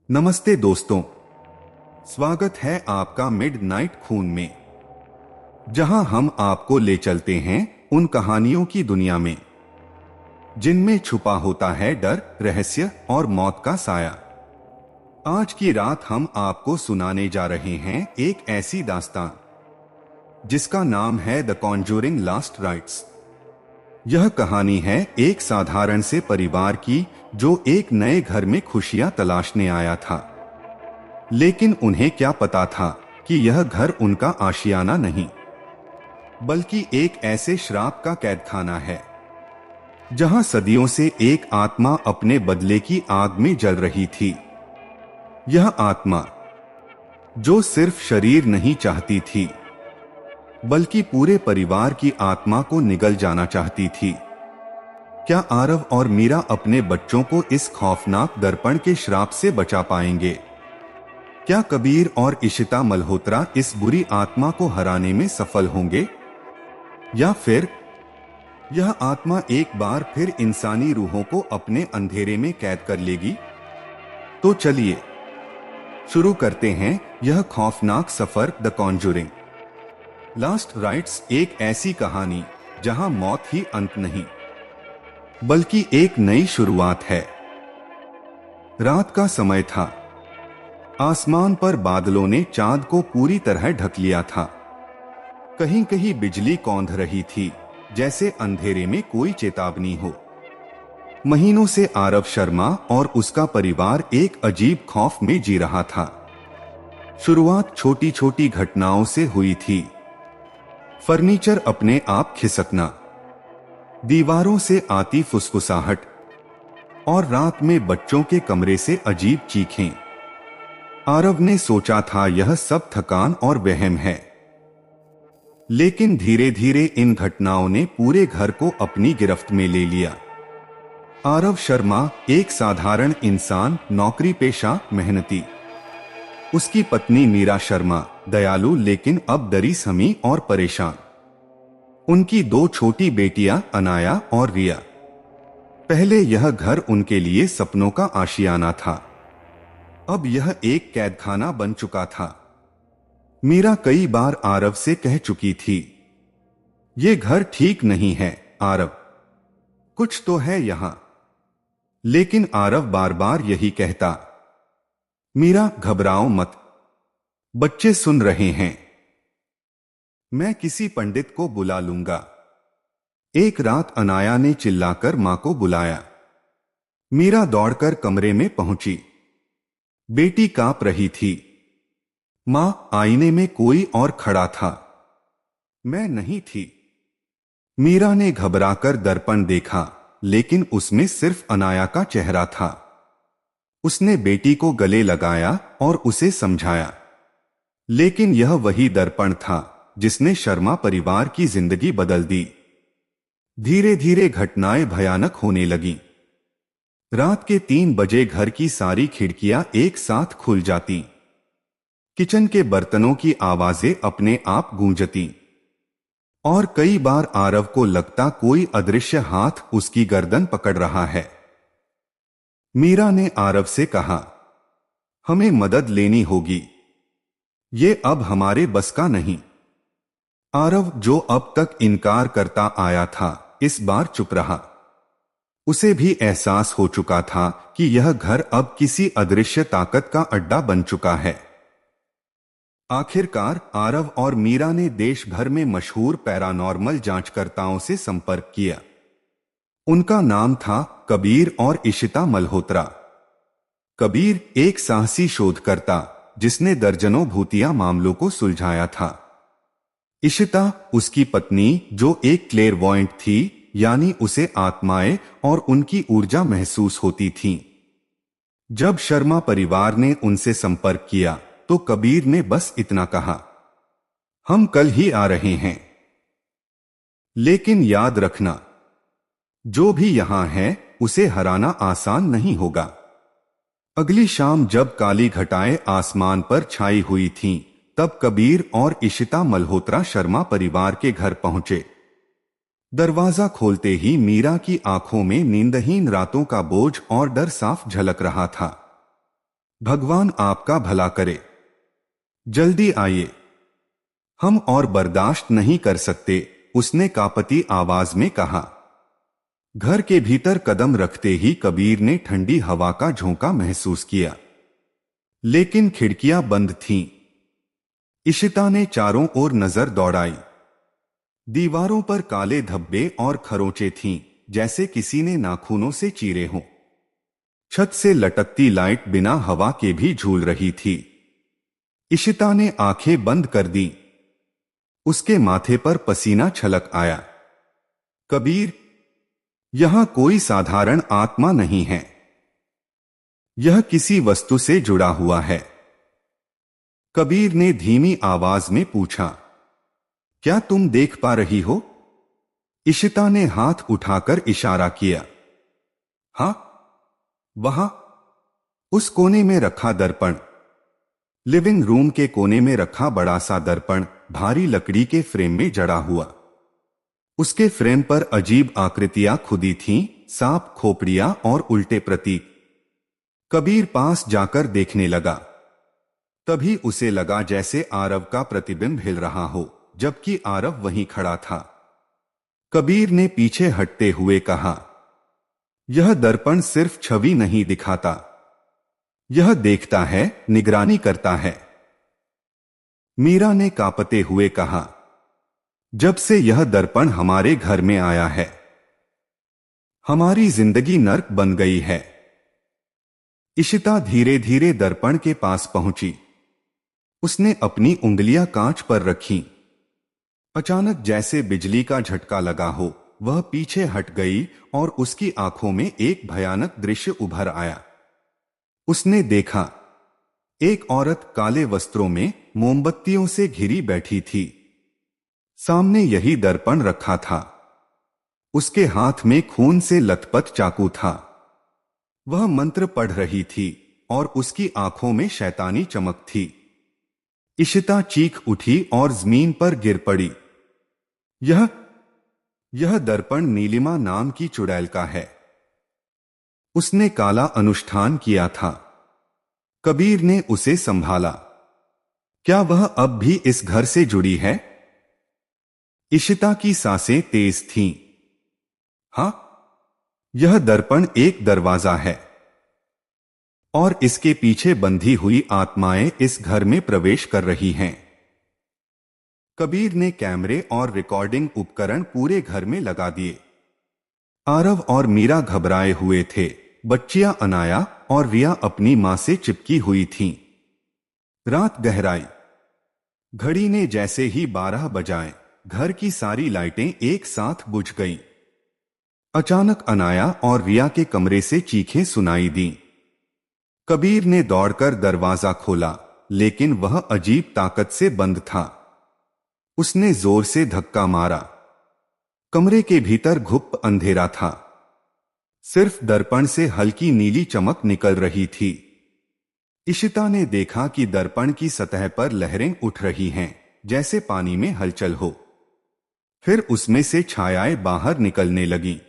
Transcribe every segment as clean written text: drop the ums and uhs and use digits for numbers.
नमस्ते दोस्तों, स्वागत है आपका मिडनाइट खून में, जहां हम आपको ले चलते हैं उन कहानियों की दुनिया में जिनमें छुपा होता है डर, रहस्य और मौत का साया। आज की रात हम आपको सुनाने जा रहे हैं एक ऐसी दास्तान जिसका नाम है द कॉन्जूरिंग लास्ट राइट्स। यह कहानी है एक साधारण से परिवार की जो एक नए घर में खुशियां तलाशने आया था। लेकिन उन्हें क्या पता था कि यह घर उनका आशियाना नहीं, बल्कि एक ऐसे श्राप का कैदखाना है जहां सदियों से एक आत्मा अपने बदले की आग में जल रही थी। यह आत्मा जो सिर्फ शरीर नहीं चाहती थी, बल्कि पूरे परिवार की आत्मा को निगल जाना चाहती थी। क्या आरव और मीरा अपने बच्चों को इस खौफनाक दर्पण के श्राप से बचा पाएंगे? क्या कबीर और इशिता मल्होत्रा इस बुरी आत्मा को हराने में सफल होंगे, या फिर यह आत्मा एक बार फिर इंसानी रूहों को अपने अंधेरे में कैद कर लेगी? तो चलिए शुरू करते हैं यह खौफनाक सफर, द कॉन्जूरिंग लास्ट राइट्स। एक ऐसी कहानी जहां मौत ही अंत नहीं, बल्कि एक नई शुरुआत है। रात का समय था। आसमान पर बादलों ने चांद को पूरी तरह ढक लिया था। कहीं कहीं बिजली कौंध रही थी, जैसे अंधेरे में कोई चेतावनी हो। महीनों से आरव शर्मा और उसका परिवार एक अजीब खौफ में जी रहा था। शुरुआत छोटी छोटी घटनाओं से हुई थी। फर्नीचर अपने आप खिसकना, दीवारों से आती फुसफुसाहट, और रात में बच्चों के कमरे से अजीब चीखें। आरव ने सोचा था यह सब थकान और वहम है, लेकिन धीरे धीरे इन घटनाओं ने पूरे घर को अपनी गिरफ्त में ले लिया। आरव शर्मा एक साधारण इंसान, नौकरी पेशा, मेहनती। उसकी पत्नी मीरा शर्मा दयालु लेकिन अब डरी समी और परेशान। उनकी दो छोटी बेटियां अनाया और रिया। पहले यह घर उनके लिए सपनों का आशियाना था, अब यह एक कैदखाना बन चुका था। मीरा कई बार आरव से कह चुकी थी, ये घर ठीक नहीं है आरव, कुछ तो है यहां। लेकिन आरव बार बार यही कहता, मीरा घबराओ मत, बच्चे सुन रहे हैं, मैं किसी पंडित को बुला लूंगा। एक रात अनाया ने चिल्लाकर मां को बुलाया। मीरा दौड़कर कमरे में पहुंची। बेटी कांप रही थी। मां, आईने में कोई और खड़ा था। मैं नहीं थी। मीरा ने घबराकर दर्पण देखा, लेकिन उसमें सिर्फ अनाया का चेहरा था। उसने बेटी को गले लगाया और उसे समझाया, लेकिन यह वही दर्पण था जिसने शर्मा परिवार की जिंदगी बदल दी। धीरे धीरे घटनाएं भयानक होने लगीं। रात के 3 बजे घर की सारी खिड़कियां एक साथ खुल जाती। किचन के बर्तनों की आवाजें अपने आप गूंजती, और कई बार आरव को लगता कोई अदृश्य हाथ उसकी गर्दन पकड़ रहा है। मीरा ने आरव से कहा, हमें मदद लेनी होगी, ये अब हमारे बस का नहीं। आरव, जो अब तक इनकार करता आया था, इस बार चुप रहा। उसे भी एहसास हो चुका था कि यह घर अब किसी अदृश्य ताकत का अड्डा बन चुका है। आखिरकार आरव और मीरा ने देश भर में मशहूर पैरानॉर्मल जांचकर्ताओं से संपर्क किया। उनका नाम था कबीर और इशिता मल्होत्रा। कबीर एक साहसी शोधकर्ता जिसने दर्जनों भूतिया मामलों को सुलझाया था। इशिता उसकी पत्नी जो एक क्लेरवॉयंट थी, यानी उसे आत्माएं और उनकी ऊर्जा महसूस होती थीं। जब शर्मा परिवार ने उनसे संपर्क किया तो कबीर ने बस इतना कहा, हम कल ही आ रहे हैं। लेकिन याद रखना, जो भी यहां है उसे हराना आसान नहीं होगा। अगली शाम जब काली घटाएं आसमान पर छाई हुई थीं, तब कबीर और इशिता मल्होत्रा शर्मा परिवार के घर पहुंचे। दरवाजा खोलते ही मीरा की आंखों में नींदहीन रातों का बोझ और डर साफ झलक रहा था। भगवान आपका भला करे। जल्दी आइए, हम और बर्दाश्त नहीं कर सकते, उसने कांपती आवाज में कहा। घर के भीतर कदम रखते ही कबीर ने ठंडी हवा का झोंका महसूस किया, लेकिन खिड़कियां बंद थीं। इशिता ने चारों ओर नजर दौड़ाई। दीवारों पर काले धब्बे और खरोंचे थीं, जैसे किसी ने नाखूनों से चीरे हों। छत से लटकती लाइट बिना हवा के भी झूल रही थी। इशिता ने आंखें बंद कर दी। उसके माथे पर पसीना छलक आया। कबीर, यहां कोई साधारण आत्मा नहीं है, यह किसी वस्तु से जुड़ा हुआ है। कबीर ने धीमी आवाज में पूछा, क्या तुम देख पा रही हो? इशिता ने हाथ उठाकर इशारा किया। हां, वहां, उस कोने में रखा दर्पण। लिविंग रूम के कोने में रखा बड़ा सा दर्पण भारी लकड़ी के फ्रेम में जड़ा हुआ। उसके फ्रेम पर अजीब आकृतियां खुदी थीं, सांप, खोपड़ियां और उल्टे प्रतीक। कबीर पास जाकर देखने लगा। तभी उसे लगा जैसे आरव का प्रतिबिंब हिल रहा हो, जबकि आरव वहीं खड़ा था। कबीर ने पीछे हटते हुए कहा, यह दर्पण सिर्फ छवि नहीं दिखाता, यह देखता है, निगरानी करता है। मीरा ने कांपते हुए कहा, जब से यह दर्पण हमारे घर में आया है, हमारी जिंदगी नर्क बन गई है। इशिता धीरे धीरे दर्पण के पास पहुंची। उसने अपनी उंगलियां कांच पर रखीं। अचानक जैसे बिजली का झटका लगा हो, वह पीछे हट गई और उसकी आंखों में एक भयानक दृश्य उभर आया। उसने देखा, एक औरत काले वस्त्रों में मोमबत्तियों से घिरी बैठी थी। सामने यही दर्पण रखा था। उसके हाथ में खून से लथपथ चाकू था। वह मंत्र पढ़ रही थी और उसकी आंखों में शैतानी चमक थी। इशिता चीख उठी और जमीन पर गिर पड़ी। यह दर्पण नीलिमा नाम की चुड़ैल का है। उसने काला अनुष्ठान किया था। कबीर ने उसे संभाला। क्या वह अब भी इस घर से जुड़ी है? इशिता की सांसें तेज थीं। हां, यह दर्पण एक दरवाजा है और इसके पीछे बंधी हुई आत्माएं इस घर में प्रवेश कर रही हैं। कबीर ने कैमरे और रिकॉर्डिंग उपकरण पूरे घर में लगा दिए। आरव और मीरा घबराए हुए थे। बच्चियां अनाया और रिया अपनी मां से चिपकी हुई थीं। रात गहराई। घड़ी ने जैसे ही 12 बजाए, घर की सारी लाइटें एक साथ बुझ गईं। अचानक अनाया और रिया के कमरे से चीखें सुनाई दीं। कबीर ने दौड़कर दरवाजा खोला, लेकिन वह अजीब ताकत से बंद था। उसने जोर से धक्का मारा। कमरे के भीतर घुप अंधेरा था। सिर्फ दर्पण से हल्की नीली चमक निकल रही थी। इशिता ने देखा कि दर्पण की सतह पर लहरें उठ रही हैं, जैसे पानी में हलचल हो। फिर उसमें से छायाएं बाहर निकलने लगीं।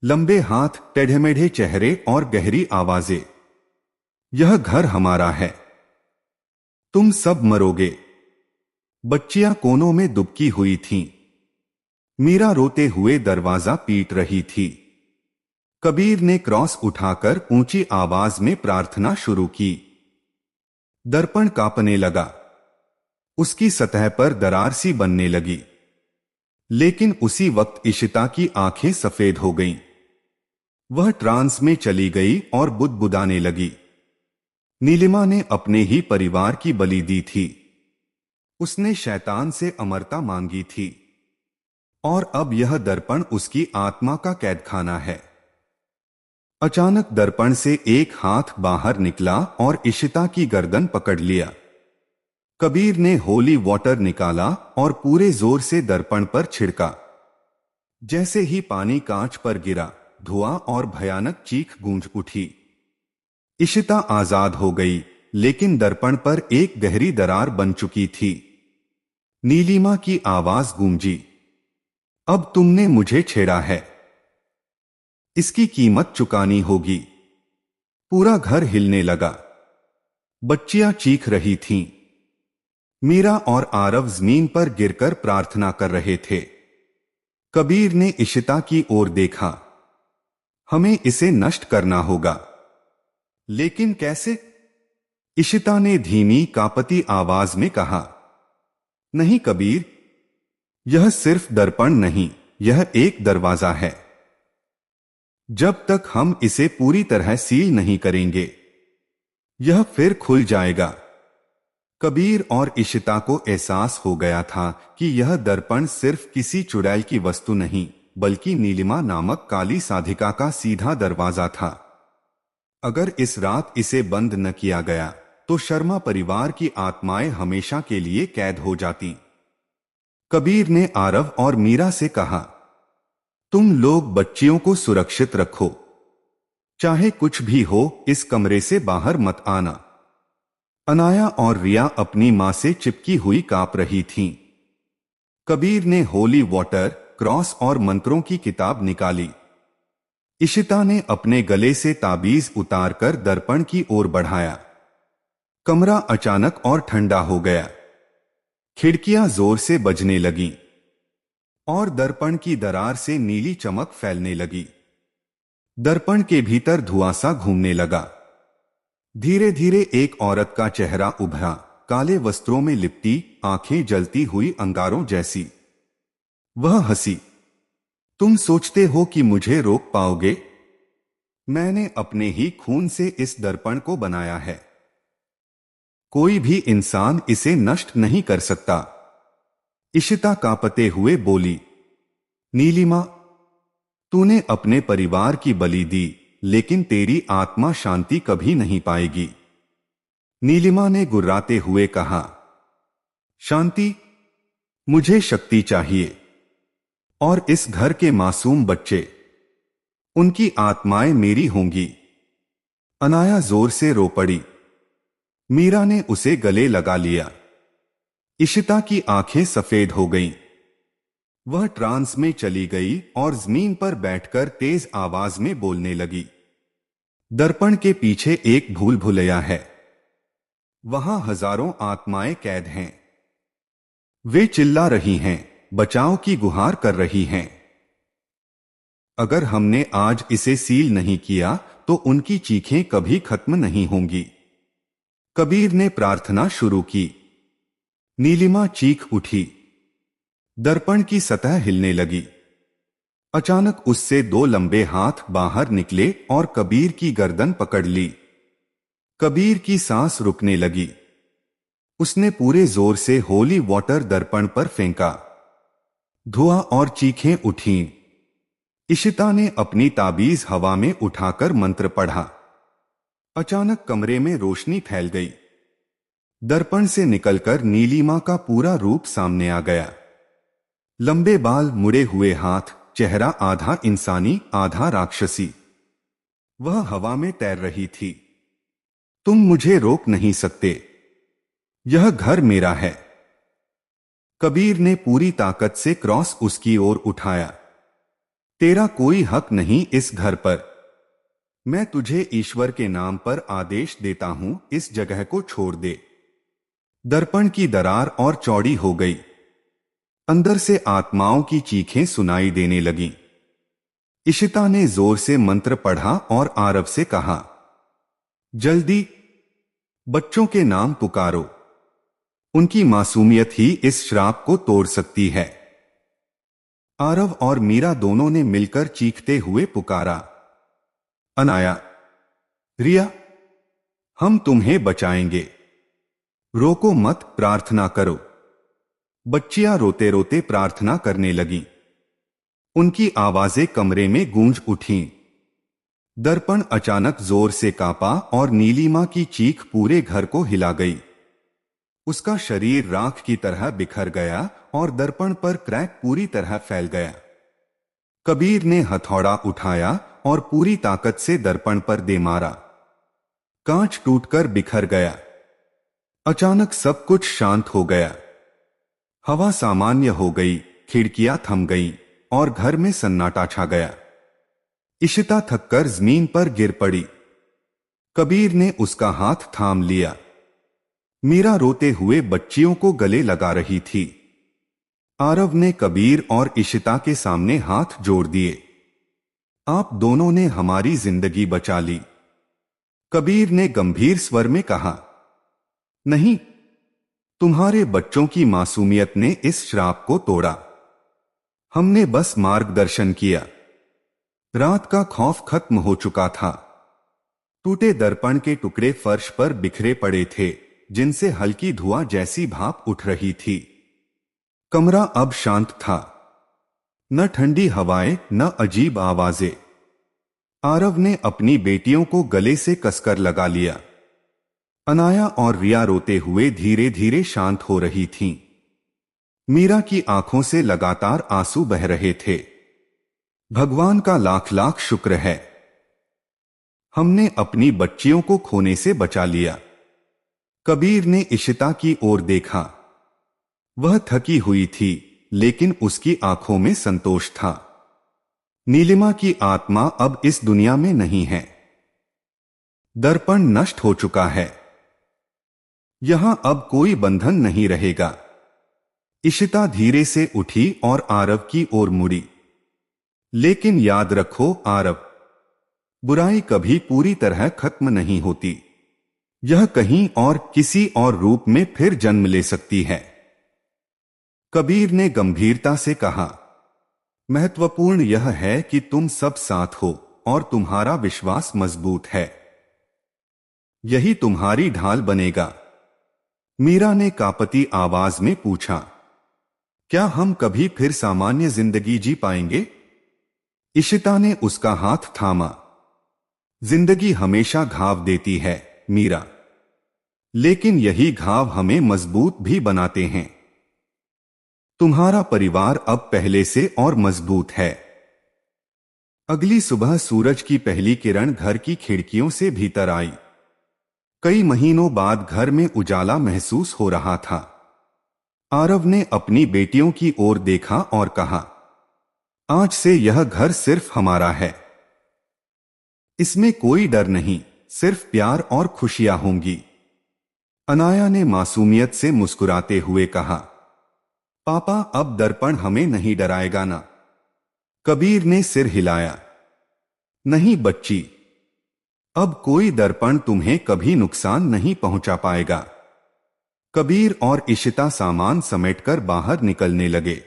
लंबे हाथ, टेढ़े-मेढ़े चेहरे और गहरी आवाजें। यह घर हमारा है, तुम सब मरोगे। बच्चियां कोनों में दुबकी हुई थीं। मीरा रोते हुए दरवाजा पीट रही थी। कबीर ने क्रॉस उठाकर ऊंची आवाज में प्रार्थना शुरू की। दर्पण कांपने लगा। उसकी सतह पर दरार सी बनने लगी। लेकिन उसी वक्त इशिता की आंखें सफेद हो गईं। वह ट्रांस में चली गई और बुदबुदाने लगी। नीलिमा ने अपने ही परिवार की बलि दी थी। उसने शैतान से अमरता मांगी थी और अब यह दर्पण उसकी आत्मा का कैदखाना है। अचानक दर्पण से एक हाथ बाहर निकला और इशिता की गर्दन पकड़ लिया। कबीर ने होली वाटर निकाला और पूरे जोर से दर्पण पर छिड़का। जैसे ही पानी कांच पर गिरा, धुआं और भयानक चीख गूंज उठी। इशिता आजाद हो गई, लेकिन दर्पण पर एक गहरी दरार बन चुकी थी। नीलिमा की आवाज गूंजी, अब तुमने मुझे छेड़ा है, इसकी कीमत चुकानी होगी। पूरा घर हिलने लगा। बच्चियां चीख रही थीं। मीरा और आरव जमीन पर गिरकर प्रार्थना कर रहे थे। कबीर ने इशिता की ओर देखा। हमें इसे नष्ट करना होगा। लेकिन कैसे? इशिता ने धीमी कांपती आवाज में कहा। नहीं कबीर, यह सिर्फ दर्पण नहीं, यह एक दरवाजा है। जब तक हम इसे पूरी तरह सील नहीं करेंगे, यह फिर खुल जाएगा। कबीर और इशिता को एहसास हो गया था कि यह दर्पण सिर्फ किसी चुड़ैल की वस्तु नहीं, बल्कि नीलिमा नामक काली साधिका का सीधा दरवाजा था। अगर इस रात इसे बंद न किया गया तो शर्मा परिवार की आत्माएं हमेशा के लिए कैद हो जाती। कबीर ने आरव और मीरा से कहा, तुम लोग बच्चियों को सुरक्षित रखो। चाहे कुछ भी हो, इस कमरे से बाहर मत आना। अनाया और रिया अपनी मां से चिपकी हुई कांप रही थीं। कबीर ने होली वाटर, क्रॉस और मंत्रों की किताब निकाली। इशिता ने अपने गले से ताबीज उतारकर दर्पण की ओर बढ़ाया। कमरा अचानक और ठंडा हो गया। खिड़कियां जोर से बजने लगीं और दर्पण की दरार से नीली चमक फैलने लगी। दर्पण के भीतर धुआं सा घूमने लगा। धीरे धीरे एक औरत का चेहरा उभरा, काले वस्त्रों में लिपटी, आंखें जलती हुई अंगारों जैसी। वह हंसी। तुम सोचते हो कि मुझे रोक पाओगे? मैंने अपने ही खून से इस दर्पण को बनाया है। कोई भी इंसान इसे नष्ट नहीं कर सकता। इशिता कांपते हुए बोली, नीलिमा, तूने अपने परिवार की बलि दी, लेकिन तेरी आत्मा शांति कभी नहीं पाएगी। नीलिमा ने गुर्राते हुए कहा, शांति? मुझे शक्ति चाहिए। और इस घर के मासूम बच्चे, उनकी आत्माएं मेरी होंगी। अनाया जोर से रो पड़ी। मीरा ने उसे गले लगा लिया। इशिता की आंखें सफेद हो गईं। वह ट्रांस में चली गई और जमीन पर बैठकर तेज आवाज में बोलने लगी। दर्पण के पीछे एक भूल भुलैया है। वहां हजारों आत्माएं कैद हैं। वे चिल्ला रही हैं, बचाव की गुहार कर रही हैं। अगर हमने आज इसे सील नहीं किया तो उनकी चीखें कभी खत्म नहीं होंगी। कबीर ने प्रार्थना शुरू की। नीलिमा चीख उठी। दर्पण की सतह हिलने लगी। अचानक उससे दो लंबे हाथ बाहर निकले और कबीर की गर्दन पकड़ ली। कबीर की सांस रुकने लगी। उसने पूरे जोर से होली वाटर दर्पण पर फेंका। धुआं और चीखें उठीं। इशिता ने अपनी ताबीज हवा में उठाकर मंत्र पढ़ा। अचानक कमरे में रोशनी फैल गई। दर्पण से निकलकर नीलिमा का पूरा रूप सामने आ गया। लंबे बाल, मुड़े हुए हाथ, चेहरा आधा इंसानी आधा राक्षसी। वह हवा में तैर रही थी। तुम मुझे रोक नहीं सकते। यह घर मेरा है। कबीर ने पूरी ताकत से क्रॉस उसकी ओर उठाया। तेरा कोई हक नहीं इस घर पर। मैं तुझे ईश्वर के नाम पर आदेश देता हूं, इस जगह को छोड़ दे। दर्पण की दरार और चौड़ी हो गई। अंदर से आत्माओं की चीखें सुनाई देने लगीं। इशिता ने जोर से मंत्र पढ़ा और आरव से कहा, जल्दी बच्चों के नाम पुकारो। उनकी मासूमियत ही इस श्राप को तोड़ सकती है। आरव और मीरा दोनों ने मिलकर चीखते हुए पुकारा, अनाया, रिया, हम तुम्हें बचाएंगे। रोको मत, प्रार्थना करो। बच्चियां रोते रोते प्रार्थना करने लगीं। उनकी आवाजें कमरे में गूंज उठीं। दर्पण अचानक जोर से कांपा और नीलिमा की चीख पूरे घर को हिला गई। उसका शरीर राख की तरह बिखर गया और दर्पण पर क्रैक पूरी तरह फैल गया। कबीर ने हथौड़ा उठाया और पूरी ताकत से दर्पण पर दे मारा। कांच टूटकर बिखर गया। अचानक सब कुछ शांत हो गया। हवा सामान्य हो गई, खिड़कियां थम गईं और घर में सन्नाटा छा गया। इशिता थककर जमीन पर गिर पड़ी। कबीर ने उसका हाथ थाम लिया। मीरा रोते हुए बच्चियों को गले लगा रही थी। आरव ने कबीर और इशिता के सामने हाथ जोड़ दिए। आप दोनों ने हमारी जिंदगी बचा ली। कबीर ने गंभीर स्वर में कहा। नहीं, तुम्हारे बच्चों की मासूमियत ने इस श्राप को तोड़ा। हमने बस मार्गदर्शन किया। रात का खौफ खत्म हो चुका था। टूटे दर्पण के टुकड़े फर्श पर बिखरे पड़े थे, जिनसे हल्की धुआं जैसी भाप उठ रही थी। कमरा अब शांत था। न ठंडी हवाएं, न अजीब आवाजें। आरव ने अपनी बेटियों को गले से कसकर लगा लिया। अनाया और रिया रोते हुए धीरे धीरे शांत हो रही थीं। मीरा की आंखों से लगातार आंसू बह रहे थे। भगवान का लाख लाख शुक्र है, हमने अपनी बच्चियों को खोने से बचा लिया। कबीर ने इशिता की ओर देखा। वह थकी हुई थी, लेकिन उसकी आंखों में संतोष था। नीलिमा की आत्मा अब इस दुनिया में नहीं है। दर्पण नष्ट हो चुका है। यहां अब कोई बंधन नहीं रहेगा। इशिता धीरे से उठी और आरव की ओर मुड़ी। लेकिन याद रखो आरव, बुराई कभी पूरी तरह खत्म नहीं होती। यह कहीं और किसी और रूप में फिर जन्म ले सकती है। कबीर ने गंभीरता से कहा। महत्वपूर्ण यह है कि तुम सब साथ हो और तुम्हारा विश्वास मजबूत है। यही तुम्हारी ढाल बनेगा। मीरा ने कांपती आवाज में पूछा, क्या हम कभी फिर सामान्य जिंदगी जी पाएंगे? इशिता ने उसका हाथ थामा। जिंदगी हमेशा घाव देती है मीरा, लेकिन यही घाव हमें मजबूत भी बनाते हैं। तुम्हारा परिवार अब पहले से और मजबूत है। अगली सुबह सूरज की पहली किरण घर की खिड़कियों से भीतर आई। कई महीनों बाद घर में उजाला महसूस हो रहा था। आरव ने अपनी बेटियों की ओर देखा और कहा, आज से यह घर सिर्फ हमारा है। इसमें कोई डर नहीं, सिर्फ प्यार और खुशियां होंगी। अनाया ने मासूमियत से मुस्कुराते हुए कहा, पापा अब दर्पण हमें नहीं डराएगा ना? कबीर ने सिर हिलाया। नहीं बच्ची, अब कोई दर्पण तुम्हें कभी नुकसान नहीं पहुंचा पाएगा। कबीर और इशिता सामान समेटकर बाहर निकलने लगे।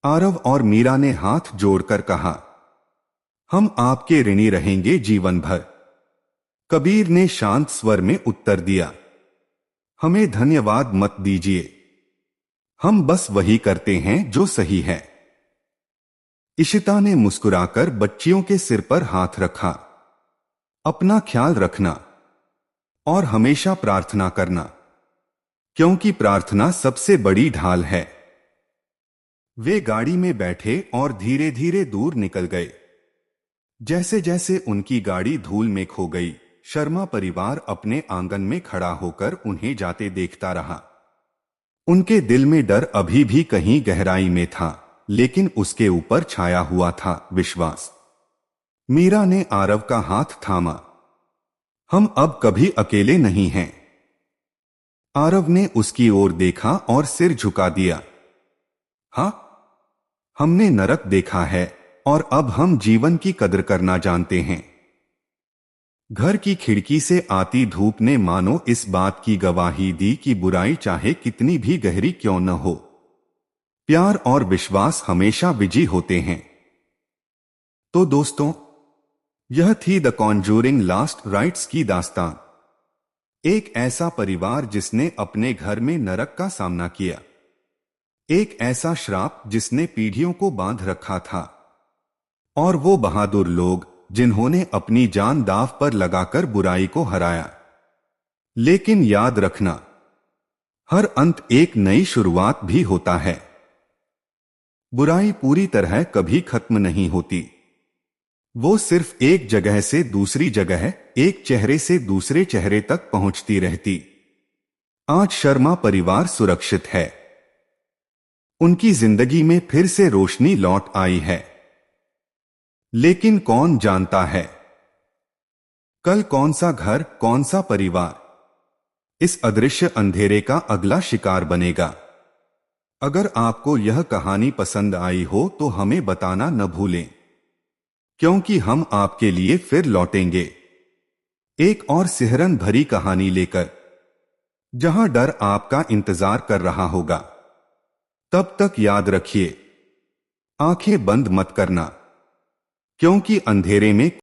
आरव और मीरा ने हाथ जोड़कर कहा, हम आपके ऋणी रहेंगे जीवन भर। कबीर ने शांत स्वर में उत्तर दिया, हमें धन्यवाद मत दीजिए, हम बस वही करते हैं जो सही है। इशिता ने मुस्कुराकर बच्चियों के सिर पर हाथ रखा। अपना ख्याल रखना और हमेशा प्रार्थना करना, क्योंकि प्रार्थना सबसे बड़ी ढाल है। वे गाड़ी में बैठे और धीरे धीरे दूर निकल गए। जैसे जैसे उनकी गाड़ी धूल में खो गई, शर्मा परिवार अपने आंगन में खड़ा होकर उन्हें जाते देखता रहा। उनके दिल में डर अभी भी कहीं गहराई में था, लेकिन उसके ऊपर छाया हुआ था विश्वास। मीरा ने आरव का हाथ थामा। हम अब कभी अकेले नहीं हैं। आरव ने उसकी ओर देखा और सिर झुका दिया। हाँ, हमने नरक देखा है और अब हम जीवन की कदर करना जानते हैं। घर की खिड़की से आती धूप ने मानो इस बात की गवाही दी कि बुराई चाहे कितनी भी गहरी क्यों न हो, प्यार और विश्वास हमेशा विजयी होते हैं। तो दोस्तों, यह थी द कॉन्जूरिंग लास्ट राइट्स की दास्तान। एक ऐसा परिवार जिसने अपने घर में नरक का सामना किया। एक ऐसा श्राप जिसने पीढ़ियों को बांध रखा था। और वो बहादुर लोग जिन्होंने अपनी जान दांव पर लगाकर बुराई को हराया। लेकिन याद रखना, हर अंत एक नई शुरुआत भी होता है। बुराई पूरी तरह कभी खत्म नहीं होती। वो सिर्फ एक जगह से दूसरी जगह, एक चेहरे से दूसरे चेहरे तक पहुंचती रहती। आज शर्मा परिवार सुरक्षित है। उनकी जिंदगी में फिर से रोशनी लौट आई है। लेकिन कौन जानता है कल कौन सा घर, कौन सा परिवार इस अदृश्य अंधेरे का अगला शिकार बनेगा। अगर आपको यह कहानी पसंद आई हो तो हमें बताना न भूलें, क्योंकि हम आपके लिए फिर लौटेंगे एक और सिहरन भरी कहानी लेकर, जहां डर आपका इंतजार कर रहा होगा। तब तक याद रखिए, आंखें बंद मत करना, क्योंकि अंधेरे में